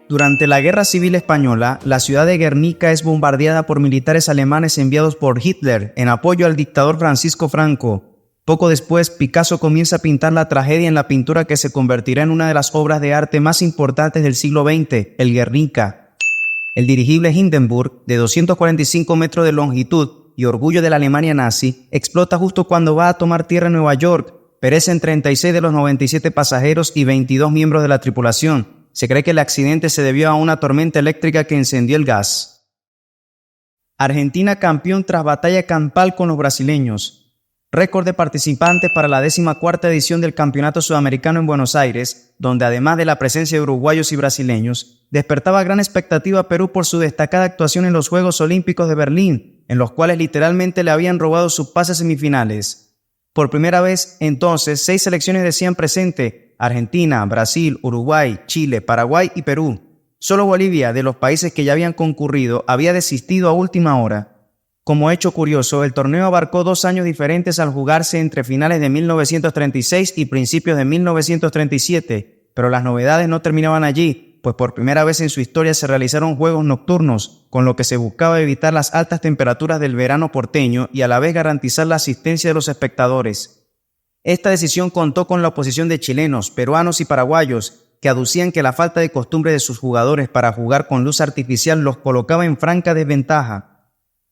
Durante la Guerra Civil Española, la ciudad de Guernica es bombardeada por militares alemanes enviados por Hitler en apoyo al dictador Francisco Franco. Poco después, Picasso comienza a pintar la tragedia en la pintura que se convertirá en una de las obras de arte más importantes del siglo XX, el Guernica. El dirigible Hindenburg, de 245 metros de longitud y orgullo de la Alemania nazi, explota justo cuando va a tomar tierra en Nueva York. Perecen 36 de los 97 pasajeros y 22 miembros de la tripulación. Se cree que el accidente se debió a una tormenta eléctrica que encendió el gas. Argentina campeón tras batalla campal con los brasileños. Récord de participantes para la 14ª edición del Campeonato Sudamericano en Buenos Aires, donde además de la presencia de uruguayos y brasileños, despertaba gran expectativa Perú por su destacada actuación en los Juegos Olímpicos de Berlín, en los cuales literalmente le habían robado su pase a semifinales. Por primera vez, entonces, 6 selecciones decían presente: Argentina, Brasil, Uruguay, Chile, Paraguay y Perú. Solo Bolivia, de los países que ya habían concurrido, había desistido a última hora. Como hecho curioso, el torneo abarcó 2 años diferentes al jugarse entre finales de 1936 y principios de 1937, pero las novedades no terminaban allí, pues por primera vez en su historia se realizaron juegos nocturnos, con lo que se buscaba evitar las altas temperaturas del verano porteño y a la vez garantizar la asistencia de los espectadores. Esta decisión contó con la oposición de chilenos, peruanos y paraguayos, que aducían que la falta de costumbre de sus jugadores para jugar con luz artificial los colocaba en franca desventaja.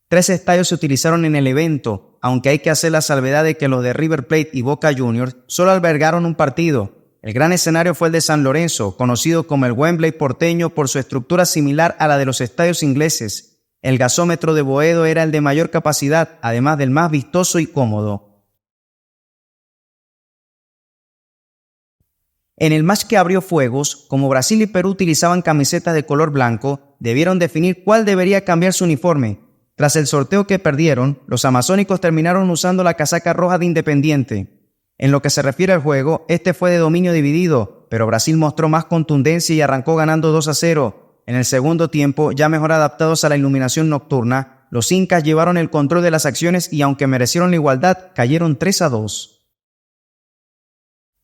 3 estadios se utilizaron en el evento, aunque hay que hacer la salvedad de que los de River Plate y Boca Juniors solo albergaron un partido. El gran escenario fue el de San Lorenzo, conocido como el Wembley porteño por su estructura similar a la de los estadios ingleses. El gasómetro de Boedo era el de mayor capacidad, además del más vistoso y cómodo. En el match que abrió fuegos, como Brasil y Perú utilizaban camisetas de color blanco, debieron definir cuál debería cambiar su uniforme. Tras el sorteo que perdieron, los amazónicos terminaron usando la casaca roja de Independiente. En lo que se refiere al juego, este fue de dominio dividido, pero Brasil mostró más contundencia y arrancó ganando 2-0. En el segundo tiempo, ya mejor adaptados a la iluminación nocturna, los incas llevaron el control de las acciones y aunque merecieron la igualdad, cayeron 3-2.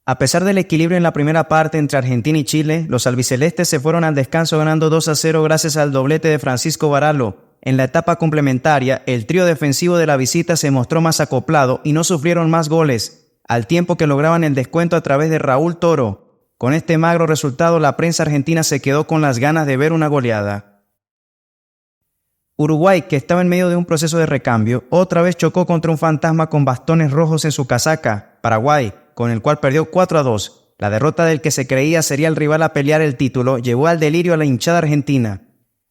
A pesar del equilibrio en la primera parte entre Argentina y Chile, los albicelestes se fueron al descanso ganando 2-0 gracias al doblete de Francisco Varallo. En la etapa complementaria, el trío defensivo de la visita se mostró más acoplado y no sufrieron más goles, al tiempo que lograban el descuento a través de Raúl Toro. Con este magro resultado, la prensa argentina se quedó con las ganas de ver una goleada. Uruguay, que estaba en medio de un proceso de recambio, otra vez chocó contra un fantasma con bastones rojos en su casaca, Paraguay, con el cual perdió 4-2. La derrota del que se creía sería el rival a pelear el título llevó al delirio a la hinchada argentina.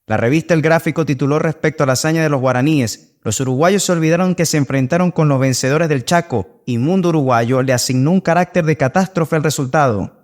La revista El Gráfico tituló respecto a la hazaña de los guaraníes: los uruguayos se olvidaron que se enfrentaron con los vencedores del Chaco y Mundo Uruguayo le asignó un carácter de catástrofe al resultado.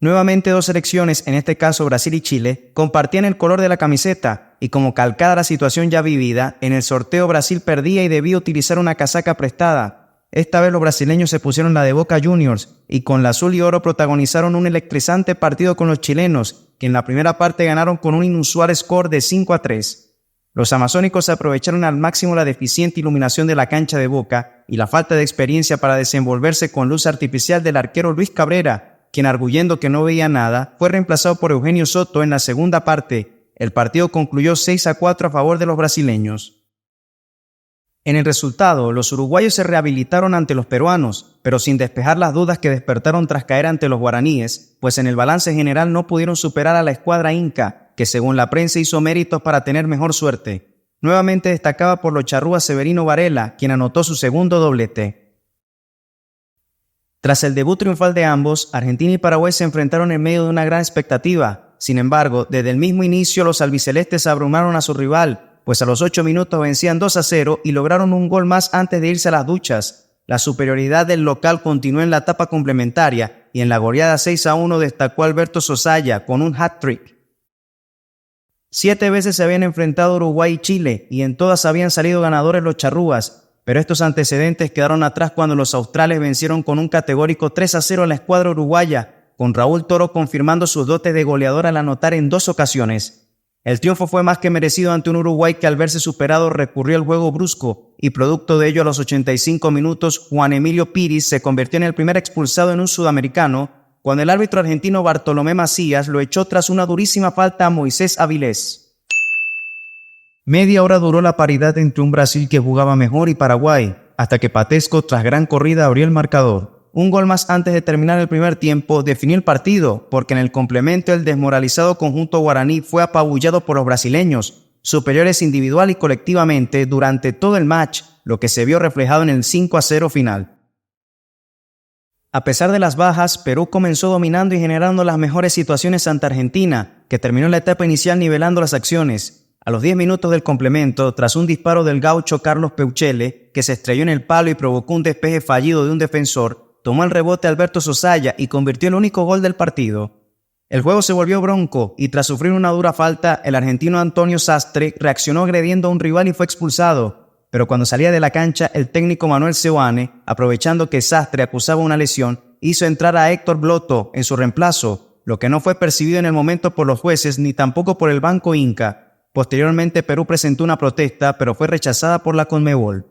Nuevamente 2 selecciones, en este caso Brasil y Chile, compartían el color de la camiseta y como calcada la situación ya vivida, en el sorteo Brasil perdía y debía utilizar una casaca prestada. Esta vez los brasileños se pusieron la de Boca Juniors y con la azul y oro protagonizaron un electrizante partido con los chilenos, que en la primera parte ganaron con un inusual score de 5-3. Los amazónicos aprovecharon al máximo la deficiente iluminación de la cancha de Boca y la falta de experiencia para desenvolverse con luz artificial del arquero Luis Cabrera, quien arguyendo que no veía nada, fue reemplazado por Eugenio Soto en la segunda parte. El partido concluyó 6-4 a favor de los brasileños. En el resultado, los uruguayos se rehabilitaron ante los peruanos, pero sin despejar las dudas que despertaron tras caer ante los guaraníes, pues en el balance general no pudieron superar a la escuadra inca, que según la prensa hizo méritos para tener mejor suerte. Nuevamente destacaba por los charrúas Severino Varela, quien anotó su segundo doblete. Tras el debut triunfal de ambos, Argentina y Paraguay se enfrentaron en medio de una gran expectativa. Sin embargo, desde el mismo inicio los albicelestes abrumaron a su rival, pues a los 8 minutos vencían 2-0 y lograron un gol más antes de irse a las duchas. La superioridad del local continuó en la etapa complementaria y en la goleada 6-1 destacó Alberto Sosaya con un hat-trick. 7 veces se habían enfrentado Uruguay y Chile y en todas habían salido ganadores los charrúas, pero estos antecedentes quedaron atrás cuando los australes vencieron con un categórico 3-0 a la escuadra uruguaya, con Raúl Toro confirmando sus dotes de goleador al anotar en 2 ocasiones. El triunfo fue más que merecido ante un Uruguay que al verse superado recurrió al juego brusco y producto de ello a los 85 minutos Juan Emilio Piris se convirtió en el primer expulsado en un sudamericano cuando el árbitro argentino Bartolomé Macías lo echó tras una durísima falta a Moisés Avilés. Media hora duró la paridad entre un Brasil que jugaba mejor y Paraguay, hasta que Patesco tras gran corrida abrió el marcador. Un gol más antes de terminar el primer tiempo definió el partido, porque en el complemento el desmoralizado conjunto guaraní fue apabullado por los brasileños, superiores individual y colectivamente durante todo el match, lo que se vio reflejado en el 5-0 final. A pesar de las bajas, Perú comenzó dominando y generando las mejores situaciones ante Argentina, que terminó la etapa inicial nivelando las acciones. A los 10 minutos del complemento, tras un disparo del gaucho Carlos Peuchele, que se estrelló en el palo y provocó un despeje fallido de un defensor, tomó el rebote Alberto Sosaya y convirtió el único gol del partido. El juego se volvió bronco y tras sufrir una dura falta, el argentino Antonio Sastre reaccionó agrediendo a un rival y fue expulsado. Pero cuando salía de la cancha, el técnico Manuel Seoane, aprovechando que Sastre acusaba una lesión, hizo entrar a Héctor Blotto en su reemplazo, lo que no fue percibido en el momento por los jueces ni tampoco por el Banco Inca. Posteriormente, Perú presentó una protesta, pero fue rechazada por la Conmebol.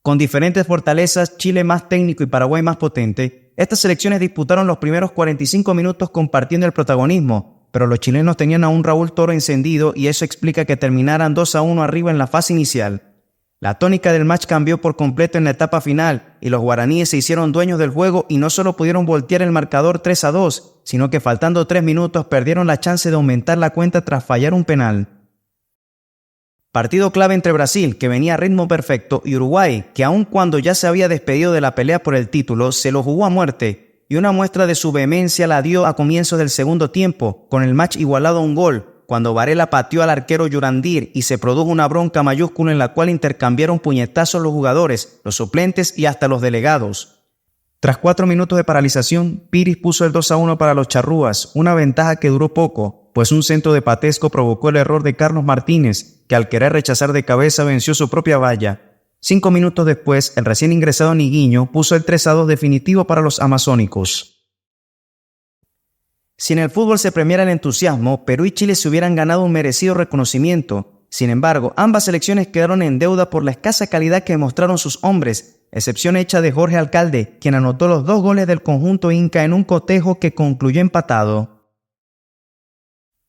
Con diferentes fortalezas, Chile más técnico y Paraguay más potente, estas selecciones disputaron los primeros 45 minutos compartiendo el protagonismo, pero los chilenos tenían a un Raúl Toro encendido y eso explica que terminaran 2-1 arriba en la fase inicial. La tónica del match cambió por completo en la etapa final y los guaraníes se hicieron dueños del juego y no solo pudieron voltear el marcador 3-2, sino que faltando 3 minutos perdieron la chance de aumentar la cuenta tras fallar un penal. Partido clave entre Brasil, que venía a ritmo perfecto, y Uruguay, que aun cuando ya se había despedido de la pelea por el título, se lo jugó a muerte, y una muestra de su vehemencia la dio a comienzos del segundo tiempo, con el match igualado a un gol, cuando Varela pateó al arquero Yurandir y se produjo una bronca mayúscula en la cual intercambiaron puñetazos los jugadores, los suplentes y hasta los delegados. Tras 4 minutos de paralización, Piris puso el 2-1 para los charrúas, una ventaja que duró poco, pues un centro de Patesco provocó el error de Carlos Martínez, que al querer rechazar de cabeza venció su propia valla. 5 minutos después, el recién ingresado Niguinho puso el 3-2 definitivo para los amazónicos. Si en el fútbol se premiara el entusiasmo, Perú y Chile se hubieran ganado un merecido reconocimiento. Sin embargo, ambas selecciones quedaron en deuda por la escasa calidad que mostraron sus hombres, excepción hecha de Jorge Alcalde, quien anotó los 2 goles del conjunto inca en un cotejo que concluyó empatado.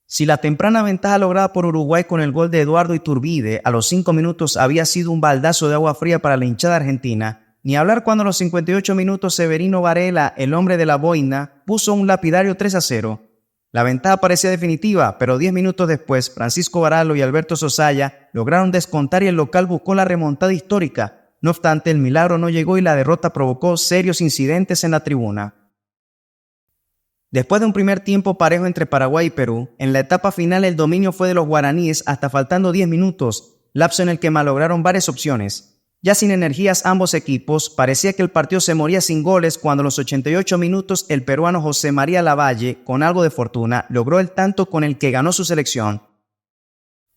Si la temprana ventaja lograda por Uruguay con el gol de Eduardo Iturbide a los 5 minutos había sido un baldazo de agua fría para la hinchada argentina, ni hablar cuando a los 58 minutos Severino Varela, el hombre de la boina, puso un lapidario 3-0. La ventaja parecía definitiva, pero 10 minutos después, Francisco Varalo y Alberto Sosaya lograron descontar y el local buscó la remontada histórica. No obstante, el milagro no llegó y la derrota provocó serios incidentes en la tribuna. Después de un primer tiempo parejo entre Paraguay y Perú, en la etapa final el dominio fue de los guaraníes hasta faltando 10 minutos, lapso en el que malograron varias opciones. Ya sin energías ambos equipos, parecía que el partido se moría sin goles cuando a los 88 minutos el peruano José María Lavalle, con algo de fortuna, logró el tanto con el que ganó su selección.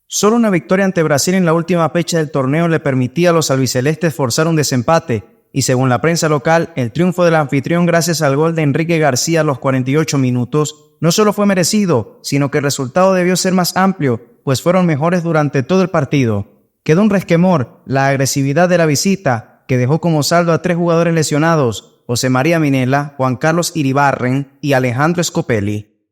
Solo una victoria ante Brasil en la última fecha del torneo le permitía a los albicelestes forzar un desempate, y según la prensa local, el triunfo del anfitrión gracias al gol de Enrique García a los 48 minutos no solo fue merecido, sino que el resultado debió ser más amplio, pues fueron mejores durante todo el partido. Quedó un resquemor, la agresividad de la visita, que dejó como saldo a 3 jugadores lesionados, José María Minella, Juan Carlos Iribarren y Alejandro Scopelli.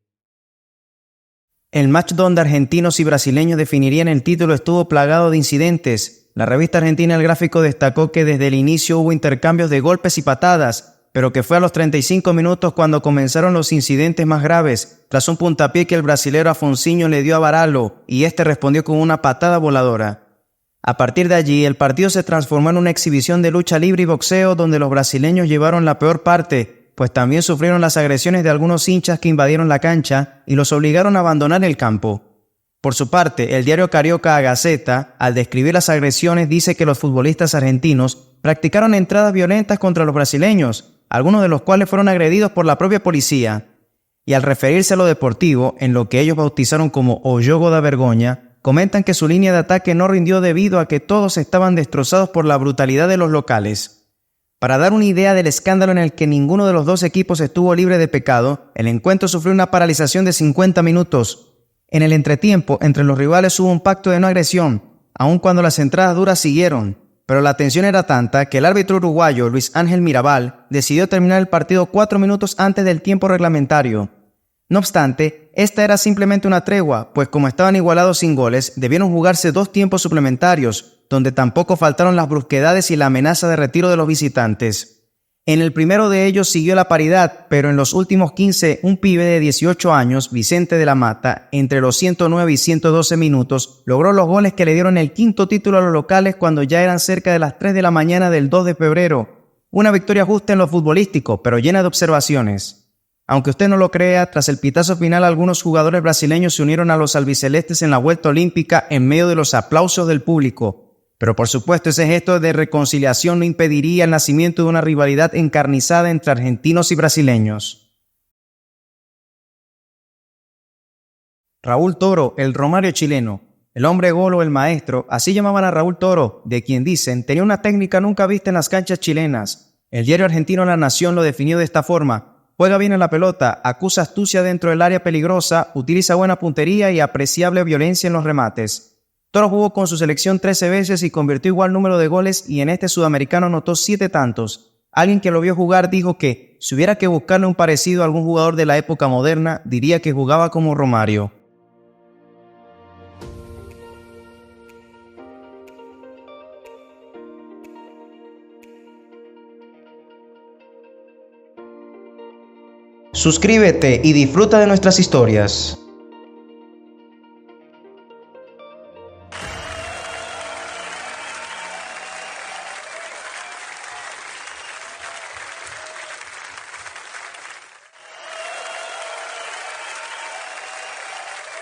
El match donde argentinos y brasileños definirían el título estuvo plagado de incidentes. La revista argentina El Gráfico destacó que desde el inicio hubo intercambios de golpes y patadas, pero que fue a los 35 minutos cuando comenzaron los incidentes más graves, tras un puntapié que el brasilero Afonsinho le dio a Varalo y este respondió con una patada voladora. A partir de allí, el partido se transformó en una exhibición de lucha libre y boxeo donde los brasileños llevaron la peor parte, pues también sufrieron las agresiones de algunos hinchas que invadieron la cancha y los obligaron a abandonar el campo. Por su parte, el diario carioca A Gaceta, al describir las agresiones, dice que los futbolistas argentinos practicaron entradas violentas contra los brasileños, algunos de los cuales fueron agredidos por la propia policía. Y al referirse a lo deportivo, en lo que ellos bautizaron como o jogo da vergonha, comentan que su línea de ataque no rindió debido a que todos estaban destrozados por la brutalidad de los locales. Para dar una idea del escándalo en el que ninguno de los dos equipos estuvo libre de pecado, el encuentro sufrió una paralización de 50 minutos. En el entretiempo, entre los rivales hubo un pacto de no agresión, aun cuando las entradas duras siguieron, pero la tensión era tanta que el árbitro uruguayo Luis Ángel Mirabal decidió terminar el partido 4 minutos antes del tiempo reglamentario. No obstante, esta era simplemente una tregua, pues como estaban igualados sin goles, debieron jugarse 2 tiempos suplementarios, donde tampoco faltaron las brusquedades y la amenaza de retiro de los visitantes. En el primero de ellos siguió la paridad, pero en los últimos 15, un pibe de 18 años, Vicente de la Mata, entre los 109 y 112 minutos, logró los goles que le dieron el quinto título a los locales cuando ya eran cerca de las 3 de la mañana del 2 de febrero. Una victoria justa en lo futbolístico, pero llena de observaciones. Aunque usted no lo crea, tras el pitazo final algunos jugadores brasileños se unieron a los albicelestes en la vuelta olímpica en medio de los aplausos del público. Pero por supuesto ese gesto de reconciliación no impediría el nacimiento de una rivalidad encarnizada entre argentinos y brasileños. Raúl Toro, el Romario chileno. El hombre gol o el maestro, así llamaban a Raúl Toro, de quien dicen tenía una técnica nunca vista en las canchas chilenas. El diario argentino La Nación lo definió de esta forma: juega bien en la pelota, acusa astucia dentro del área peligrosa, utiliza buena puntería y apreciable violencia en los remates. Toro jugó con su selección 13 veces y convirtió igual número de goles y en este sudamericano anotó 7 tantos. Alguien que lo vio jugar dijo que, si hubiera que buscarle un parecido a algún jugador de la época moderna, diría que jugaba como Romario. Suscríbete y disfruta de nuestras historias.